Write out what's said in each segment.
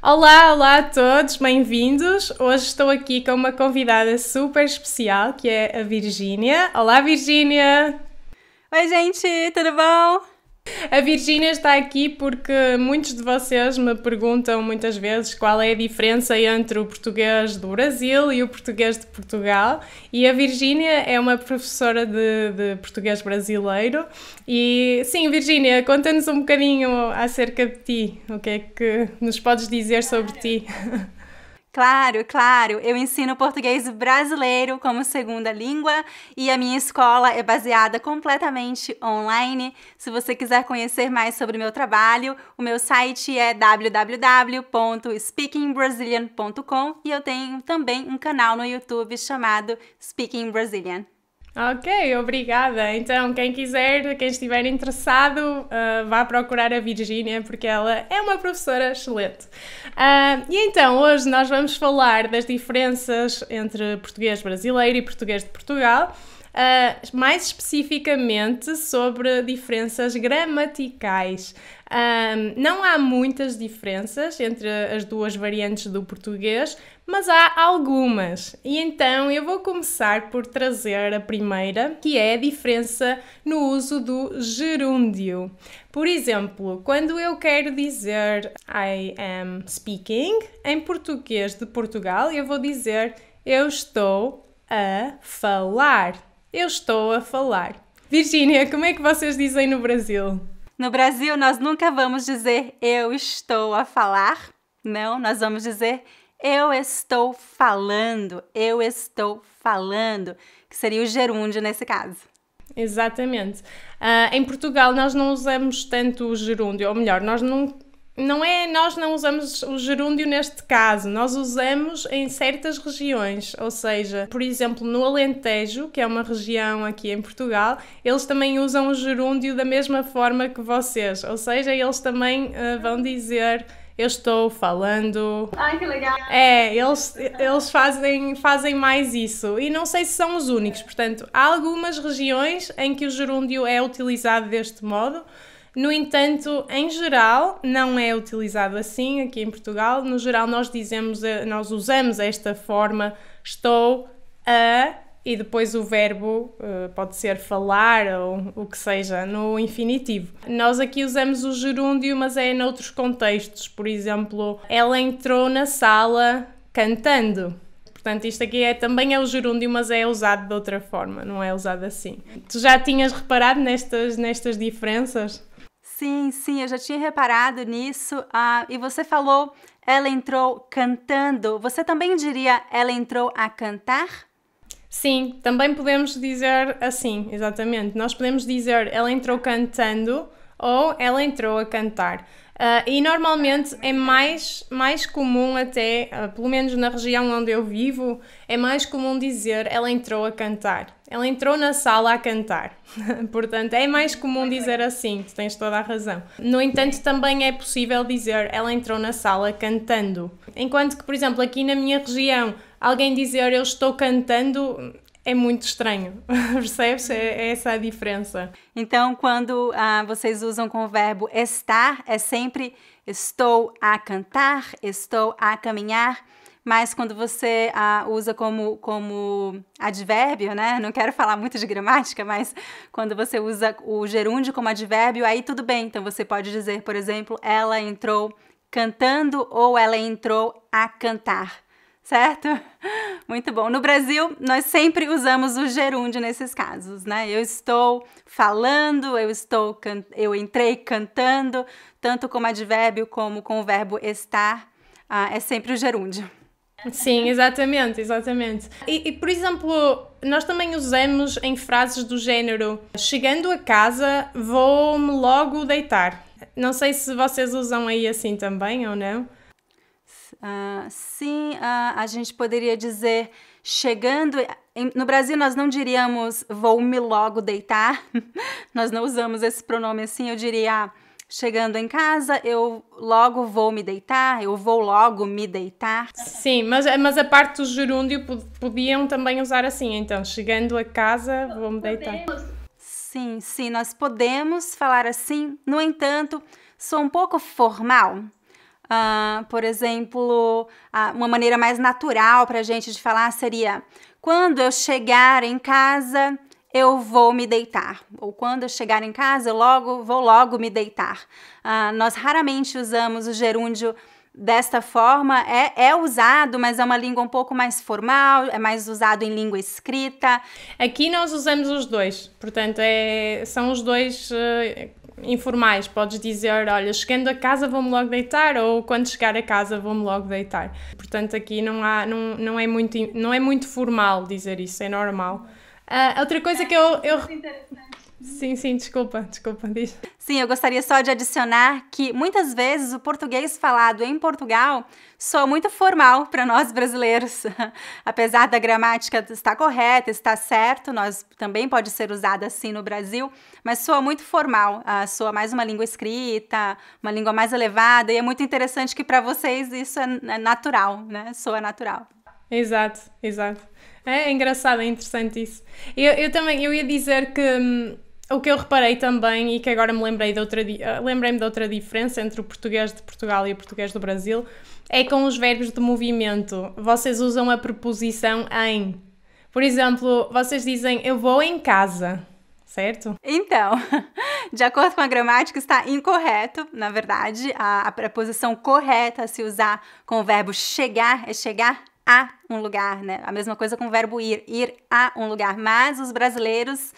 Olá, olá a todos, bem-vindos. Hoje estou aqui com uma convidada super especial, que é a Virgínia. Olá, Virgínia! Oi, gente, tudo bom? A Virgínia está aqui porque muitos de vocês me perguntam muitas vezes qual é a diferença entre o português do Brasil e o português de Portugal. E a Virgínia é uma professora de português brasileiro. E sim, Virgínia, conta-nos um bocadinho acerca de ti. O que é que nos podes dizer sobre ti? Claro. Eu ensino português brasileiro como segunda língua e a minha escola é baseada completamente online. Se você quiser conhecer mais sobre o meu trabalho, o meu site é www.speakingbrazilian.com e eu tenho também um canal no YouTube chamado Speaking Brazilian. Ok, obrigada. Então, quem estiver interessado, vá procurar a Virgínia, porque ela é uma professora excelente. E então, hoje nós vamos falar das diferenças entre português brasileiro e português de Portugal, mais especificamente sobre diferenças gramaticais. Não há muitas diferenças entre as duas variantes do português, mas há algumas. E então eu vou começar por trazer a primeira, que é a diferença no uso do gerúndio. Por exemplo, quando eu quero dizer I am speaking, em português de Portugal, eu vou dizer eu estou a falar. Eu estou a falar. Virgínia, como é que vocês dizem no Brasil? No Brasil, nós nunca vamos dizer eu estou a falar. Não, nós vamos dizer eu estou falando, que seria o gerúndio nesse caso. Exatamente. Em Portugal nós não usamos tanto o gerúndio, ou melhor, nós não usamos o gerúndio neste caso, nós usamos em certas regiões, ou seja, por exemplo, no Alentejo, que é uma região aqui em Portugal, eles também usam o gerúndio da mesma forma que vocês, ou seja, eles também vão dizer eu estou falando. Ai, que legal! Eles fazem mais isso. E não sei se são os únicos. Portanto, há algumas regiões em que o gerúndio é utilizado deste modo. No entanto, em geral, não é utilizado assim aqui em Portugal. No geral, nós usamos esta forma estou a... E depois o verbo pode ser falar ou o que seja, no infinitivo. Nós aqui usamos o gerúndio, mas é noutros contextos. Por exemplo, ela entrou na sala cantando. Portanto, isto aqui também é o gerúndio, mas é usado de outra forma, não é usado assim. Tu já tinhas reparado nestas diferenças? Sim, eu já tinha reparado nisso. E você falou, ela entrou cantando. Você também diria, ela entrou a cantar? Sim, também podemos dizer assim, exatamente. Nós podemos dizer ela entrou cantando ou ela entrou a cantar. E normalmente é mais comum até, pelo menos na região onde eu vivo, é mais comum dizer ela entrou a cantar. Ela entrou na sala a cantar. Portanto, é mais comum dizer assim, tu tens toda a razão. No entanto, também é possível dizer ela entrou na sala cantando. Enquanto que, por exemplo, aqui na minha região, alguém dizer eu estou cantando é muito estranho, percebes? É essa a diferença. Então, quando vocês usam com o verbo estar, é sempre estou a cantar, estou a caminhar, mas quando você usa como advérbio, né? Não quero falar muito de gramática, mas quando você usa o gerúndio como advérbio, aí tudo bem. Então, você pode dizer, por exemplo, ela entrou cantando ou ela entrou a cantar. Certo? Muito bom. No Brasil, nós sempre usamos o gerúndio nesses casos, né? Eu estou falando, eu entrei cantando, tanto como advérbio como com o verbo estar, é sempre o gerúndio. Sim, exatamente. E, por exemplo, nós também usamos em frases do género chegando a casa, vou-me logo deitar. Não sei se vocês usam aí assim também ou não. Sim, a gente poderia dizer chegando... No Brasil, nós não diríamos vou-me logo deitar. Nós não usamos esse pronome assim. Eu diria chegando em casa, eu logo vou me deitar, eu vou logo me deitar. Sim, mas a parte do gerúndio podiam também usar assim. Então, chegando a casa, vou-me deitar. Sim, nós podemos falar assim. No entanto, sou um pouco formal. Por exemplo, uma maneira mais natural para a gente de falar seria: quando eu chegar em casa, eu vou me deitar. Ou quando eu chegar em casa, eu vou logo me deitar. Nós raramente usamos o gerúndio desta forma. É usado, mas é uma língua um pouco mais formal, é mais usado em língua escrita. Aqui nós usamos os dois, portanto, são os dois informais. Podes dizer, olha, chegando a casa vou-me logo deitar, ou quando chegar a casa vou-me logo deitar. Portanto, aqui não é muito formal dizer isso, é normal. Outra coisa que eu... Sim, desculpa, diz. Sim, eu gostaria só de adicionar que muitas vezes o português falado em Portugal soa muito formal para nós brasileiros. Apesar da gramática estar correta, estar certo, nós também pode ser usada assim no Brasil, mas soa muito formal, soa mais uma língua escrita, uma língua mais elevada, e é muito interessante que para vocês isso é natural, né? Soa natural. Exato. É engraçado, é interessante isso. Eu ia dizer que o que eu reparei também, e que agora lembrei-me de outra diferença entre o português de Portugal e o português do Brasil, é com os verbos de movimento. Vocês usam a preposição em. Por exemplo, vocês dizem eu vou em casa, certo? Então, de acordo com a gramática, está incorreto. Na verdade, a preposição correta a se usar com o verbo chegar é chegar a um lugar, né? A mesma coisa com o verbo ir a um lugar. Mas os brasileiros,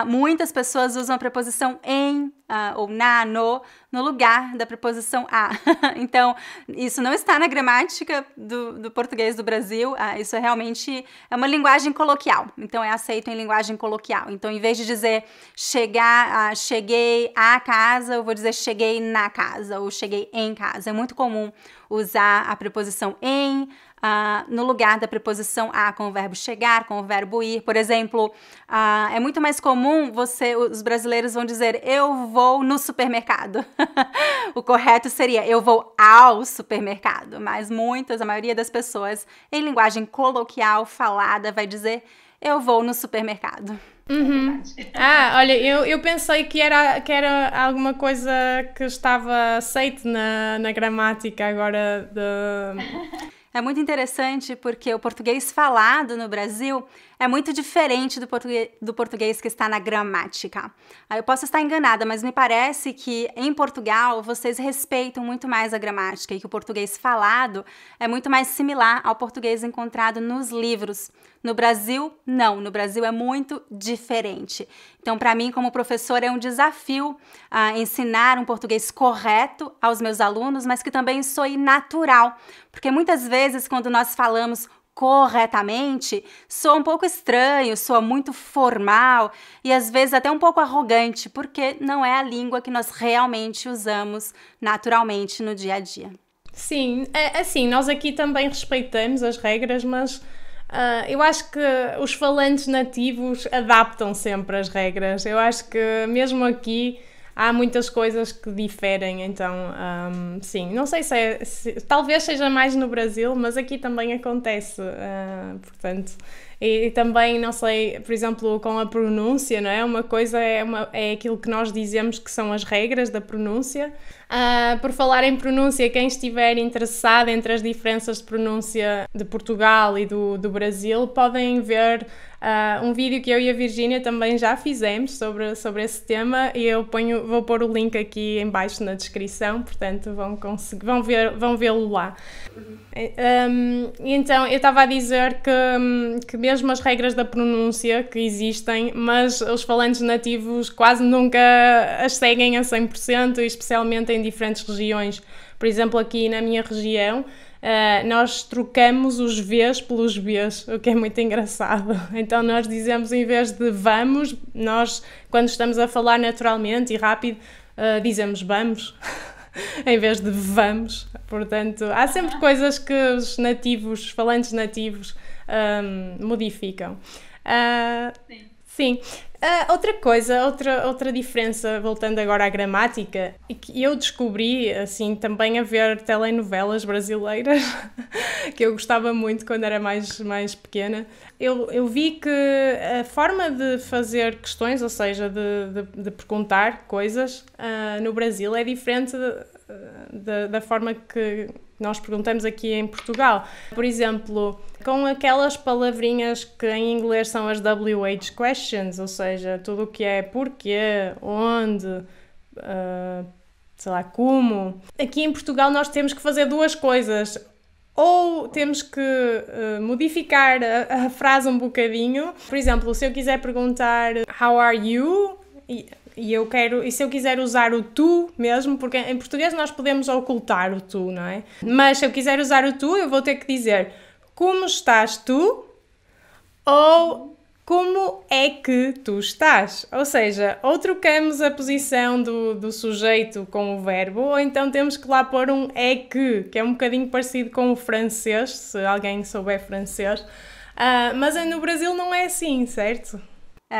muitas pessoas usam a preposição em ou no lugar da preposição a. Então, isso não está na gramática do português do Brasil. Isso realmente é uma linguagem coloquial. Então, é aceito em linguagem coloquial. Então, em vez de dizer cheguei à casa, eu vou dizer cheguei na casa ou cheguei em casa. É muito comum usar a preposição em no lugar da preposição a, com o verbo chegar, com o verbo ir. Por exemplo, é muito mais comum os brasileiros vão dizer eu vou no supermercado. O correto seria eu vou ao supermercado, mas a maioria das pessoas, em linguagem coloquial falada, vai dizer eu vou no supermercado. Uhum. Olha, eu pensei que era alguma coisa que estava aceito na gramática agora de... É muito interessante porque o português falado no Brasil é muito diferente do português que está na gramática. Eu posso estar enganada, mas me parece que em Portugal vocês respeitam muito mais a gramática e que o português falado é muito mais similar ao português encontrado nos livros. No Brasil, não. No Brasil é muito diferente. Então, para mim, como professora, é um desafio ensinar um português correto aos meus alunos, mas que também soe natural. Porque muitas vezes, quando nós falamos corretamente, soa um pouco estranho, soa muito formal e às vezes até um pouco arrogante, porque não é a língua que nós realmente usamos naturalmente no dia a dia. Sim, assim, nós aqui também respeitamos as regras, mas eu acho que os falantes nativos adaptam sempre as regras. Eu acho que mesmo aqui há muitas coisas que diferem, então, sim, não sei se talvez seja mais no Brasil, mas aqui também acontece, portanto, e também, não sei, por exemplo, com a pronúncia, não é? Uma coisa é aquilo que nós dizemos que são as regras da pronúncia. Por falar em pronúncia, quem estiver interessado entre as diferenças de pronúncia de Portugal e do Brasil, podem ver um vídeo que eu e a Virgínia também já fizemos sobre esse tema e vou pôr o link aqui em baixo na descrição, portanto vão vê-lo lá. Então, eu estava a dizer que mesmo as regras da pronúncia que existem, mas os falantes nativos quase nunca as seguem a 100%, especialmente em diferentes regiões. Por exemplo, aqui na minha região, nós trocamos os Vs pelos Bs, o que é muito engraçado. Então nós dizemos, em vez de vamos, nós, quando estamos a falar naturalmente e rápido, dizemos vamos, em vez de vamos. Portanto, há sempre coisas que os falantes nativos modificam. Sim. Outra diferença, voltando agora à gramática, e que eu descobri, assim, também a ver telenovelas brasileiras, que eu gostava muito quando era mais pequena, eu vi que a forma de fazer questões, ou seja, de perguntar coisas no Brasil é diferente da forma que nós perguntamos aqui em Portugal. Por exemplo, com aquelas palavrinhas que em inglês são as WH questions, ou seja, tudo o que é porquê, onde, sei lá, como. Aqui em Portugal nós temos que fazer duas coisas. Ou temos que modificar a frase um bocadinho. Por exemplo, se eu quiser perguntar how are you? E se eu quiser usar o tu mesmo, porque em português nós podemos ocultar o tu, não é? Mas se eu quiser usar o tu, eu vou ter que dizer como estás tu? Ou como é que tu estás? Ou seja, ou trocamos a posição do sujeito com o verbo, ou então temos que lá pôr um é que é um bocadinho parecido com o francês, se alguém souber francês. Mas no Brasil não é assim, certo?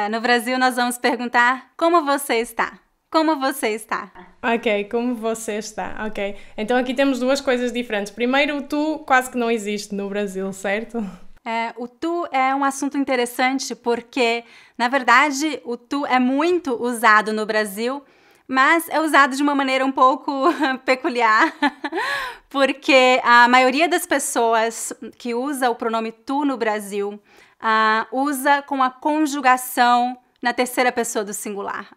No Brasil nós vamos perguntar como você está? Como você está? Ok, como você está? Ok. Então aqui temos duas coisas diferentes. Primeiro, o tu quase que não existe no Brasil, certo? O tu é um assunto interessante porque, na verdade, o tu é muito usado no Brasil, mas é usado de uma maneira um pouco peculiar, porque a maioria das pessoas que usa o pronome tu no Brasil usa com a conjugação na terceira pessoa do singular,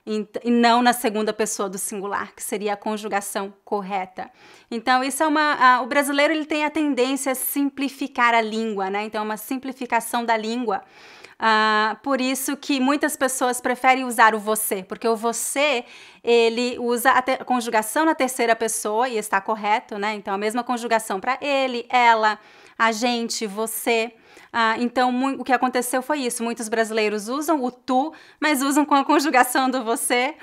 e não na segunda pessoa do singular, que seria a conjugação correta. Então, isso o brasileiro ele tem a tendência a simplificar a língua, né? Então, é uma simplificação da língua. Por isso que muitas pessoas preferem usar o você, porque o você, ele usa a conjugação na terceira pessoa e está correto, né? Então, a mesma conjugação para ele, ela, a gente, você. Então, o que aconteceu foi isso. Muitos brasileiros usam o tu, mas usam com a conjugação do você.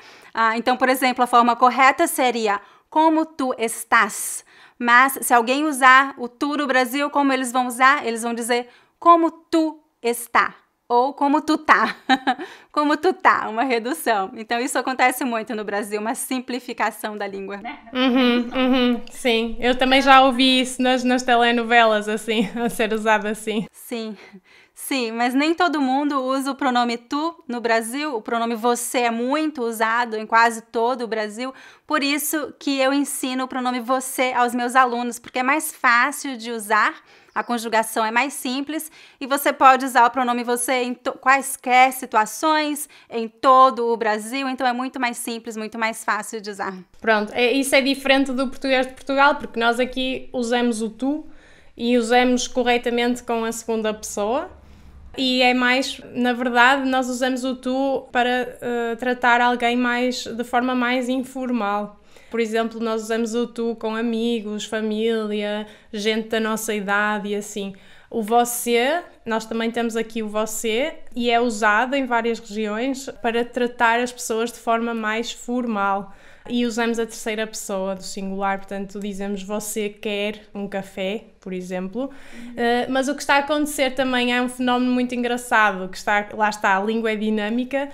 Então, por exemplo, a forma correta seria como tu estás. Mas, se alguém usar o tu no Brasil, como eles vão usar? Eles vão dizer como tu está. Ou como tu tá. Como tu tá, uma redução. Então, isso acontece muito no Brasil, uma simplificação da língua. Sim, eu também já ouvi isso nas telenovelas, assim, a ser usado assim. Sim, mas nem todo mundo usa o pronome tu no Brasil. O pronome você é muito usado em quase todo o Brasil. Por isso que eu ensino o pronome você aos meus alunos, porque é mais fácil de usar. A conjugação é mais simples e você pode usar o pronome você em quaisquer situações, em todo o Brasil, então é muito mais simples, muito mais fácil de usar. Pronto, isso é diferente do português de Portugal, porque nós aqui usamos o tu e usamos corretamente com a segunda pessoa. E é mais, na verdade, nós usamos o tu para tratar alguém de forma mais informal. Por exemplo, nós usamos o tu com amigos, família, gente da nossa idade e assim. O você, nós também temos aqui o você e é usado em várias regiões para tratar as pessoas de forma mais formal. E usamos a terceira pessoa do singular, portanto dizemos você quer um café, por exemplo. Mas o que está a acontecer também é um fenómeno muito engraçado, lá está, a língua é dinâmica.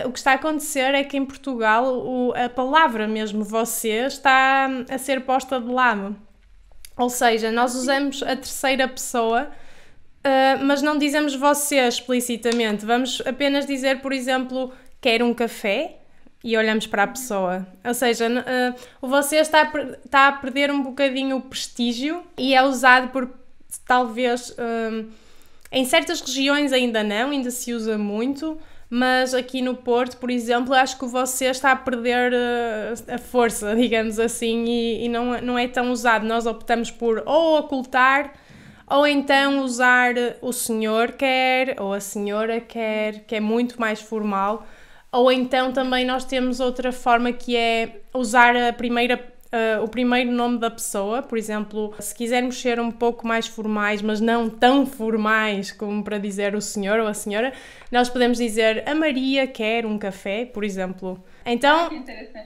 O que está a acontecer é que em Portugal a palavra mesmo você está a ser posta de lado. Ou seja, nós usamos a terceira pessoa, mas não dizemos você explicitamente. Vamos apenas dizer, por exemplo, quer um café? E olhamos para a pessoa. Ou seja, o você está a perder um bocadinho o prestígio e é usado por, talvez, em certas regiões ainda se usa muito, mas aqui no Porto, por exemplo, acho que o você está a perder a força, digamos assim, e não é tão usado. Nós optamos por ou ocultar, ou então usar o senhor quer, ou a senhora quer, que é muito mais formal. Ou então também nós temos outra forma que é usar o primeiro nome da pessoa. Por exemplo, se quisermos ser um pouco mais formais, mas não tão formais como para dizer o senhor ou a senhora, nós podemos dizer a Maria quer um café, por exemplo. Então,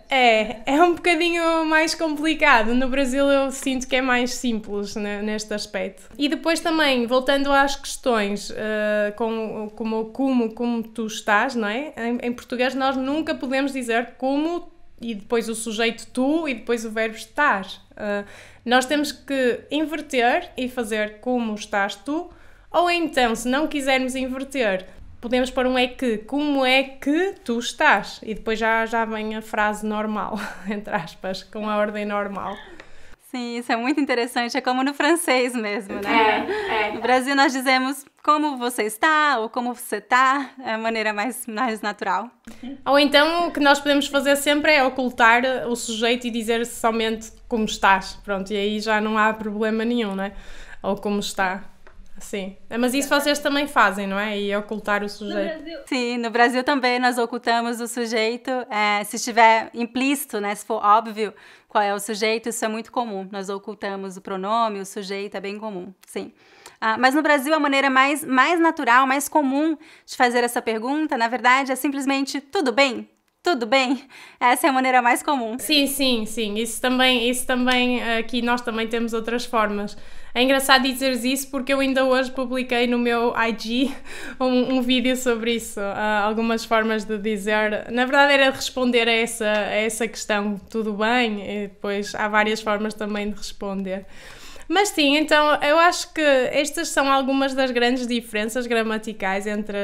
é um bocadinho mais complicado. No Brasil eu sinto que é mais simples, né, neste aspecto. E depois também, voltando às questões, como tu estás, não é? Em português nós nunca podemos dizer como e depois o sujeito tu e depois o verbo estar. Nós temos que inverter e fazer como estás tu, ou então, se não quisermos inverter, podemos pôr um é que, como é que tu estás? E depois já vem a frase normal, entre aspas, com a ordem normal. Sim, isso é muito interessante, é como no francês mesmo, né? No Brasil nós dizemos como você está ou como você está, é a maneira mais natural. Ou então o que nós podemos fazer sempre é ocultar o sujeito e dizer somente como estás, pronto, e aí já não há problema nenhum, não é? Ou como está. Sim, mas isso vocês também fazem, não é? E ocultar o sujeito. Sim, no Brasil também nós ocultamos o sujeito, se estiver implícito, né? Se for óbvio qual é o sujeito, isso é muito comum. Nós ocultamos o pronome, o sujeito, é bem comum, sim. Mas no Brasil a maneira mais natural, mais comum de fazer essa pergunta, na verdade, é simplesmente tudo bem? Tudo bem? Essa é a maneira mais comum. Sim. Isso também aqui nós também temos outras formas. É engraçado dizeres isso porque eu ainda hoje publiquei no meu IG um vídeo sobre isso, algumas formas de dizer, na verdade era responder a essa questão, tudo bem, e depois há várias formas também de responder. Mas sim, então eu acho que estas são algumas das grandes diferenças gramaticais entre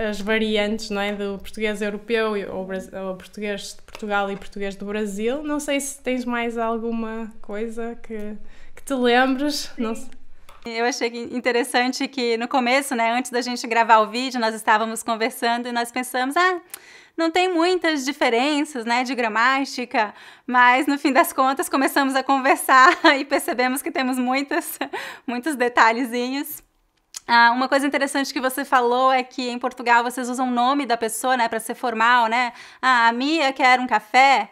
as variantes, não é, do português europeu ou português de Portugal e português do Brasil. Não sei se tens mais alguma coisa que te lembres. Não sei. Eu achei interessante que no começo, né, antes da gente gravar o vídeo, nós estávamos conversando e nós pensamos, não tem muitas diferenças, né, de gramática, mas no fim das contas começamos a conversar e percebemos que temos muitos detalhezinhos. Uma coisa interessante que você falou é que em Portugal vocês usam o nome da pessoa, né, para ser formal, né? A Mia quer um café.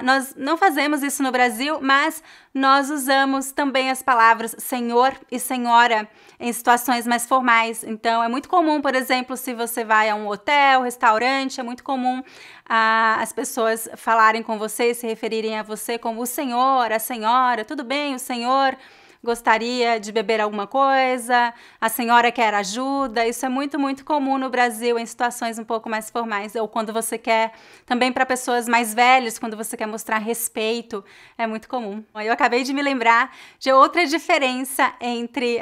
Nós não fazemos isso no Brasil, mas nós usamos também as palavras senhor e senhora em situações mais formais. Então, é muito comum, por exemplo, se você vai a um hotel, restaurante, é muito comum as pessoas falarem com você, se referirem a você como o senhor, a senhora, tudo bem, o senhor gostaria de beber alguma coisa, a senhora quer ajuda. Isso é muito comum no Brasil em situações um pouco mais formais, ou quando você quer, também para pessoas mais velhas, quando você quer mostrar respeito, é muito comum. Eu acabei de me lembrar de outra diferença entre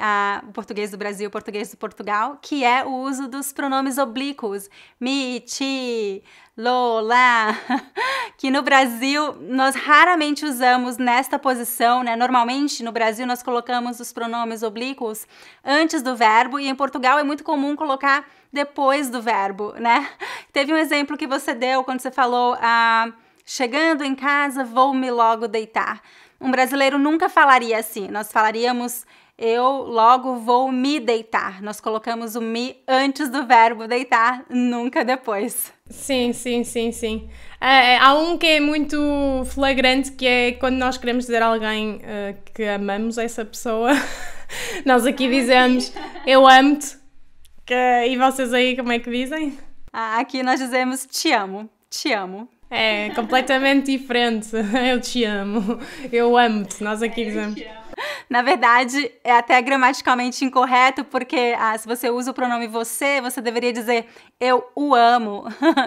o português do Brasil e o português de Portugal, que é o uso dos pronomes oblíquos, mi, ti, Lola, que no Brasil nós raramente usamos nesta posição, né? Normalmente no Brasil nós colocamos os pronomes oblíquos antes do verbo e em Portugal é muito comum colocar depois do verbo, né? Teve um exemplo que você deu quando você falou chegando em casa vou-me logo deitar. Um brasileiro nunca falaria assim, nós falaríamos eu logo vou me deitar. Nós colocamos o me antes do verbo deitar, nunca depois. Sim. Há um que é muito flagrante, que é quando nós queremos dizer a alguém que amamos essa pessoa. Nós aqui dizemos eu amo-te. E vocês aí como é que dizem? Aqui nós dizemos te amo, te amo. É completamente diferente. Eu te amo, eu amo-te. Nós aqui dizemos... Na verdade, é até gramaticalmente incorreto, porque se você usa o pronome você, você deveria dizer eu o amo,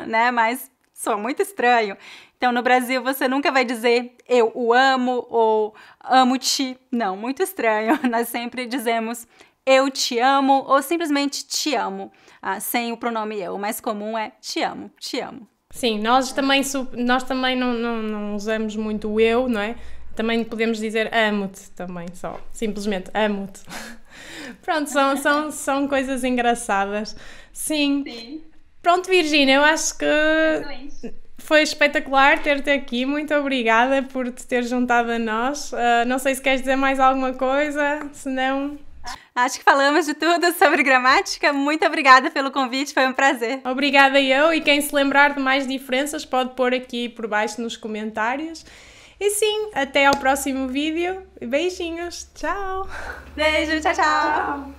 né? Mas soa muito estranho. Então, no Brasil, você nunca vai dizer eu o amo ou amo-te. Não, muito estranho. Nós sempre dizemos eu te amo ou simplesmente te amo, sem o pronome eu. O mais comum é te amo, te amo. Sim, nós também não usamos muito o eu, não é? Também podemos dizer amo-te também, só. Simplesmente amo-te. Pronto, são coisas engraçadas. Sim. Pronto, Virgínia, eu acho que foi espetacular ter-te aqui. Muito obrigada por te ter juntado a nós. Não sei se queres dizer mais alguma coisa, se não... Acho que falamos de tudo sobre gramática. Muito obrigada pelo convite, foi um prazer. Obrigada eu, e quem se lembrar de mais diferenças pode pôr aqui por baixo nos comentários. E sim, até ao próximo vídeo. Beijinhos. Tchau. Beijo, tchau.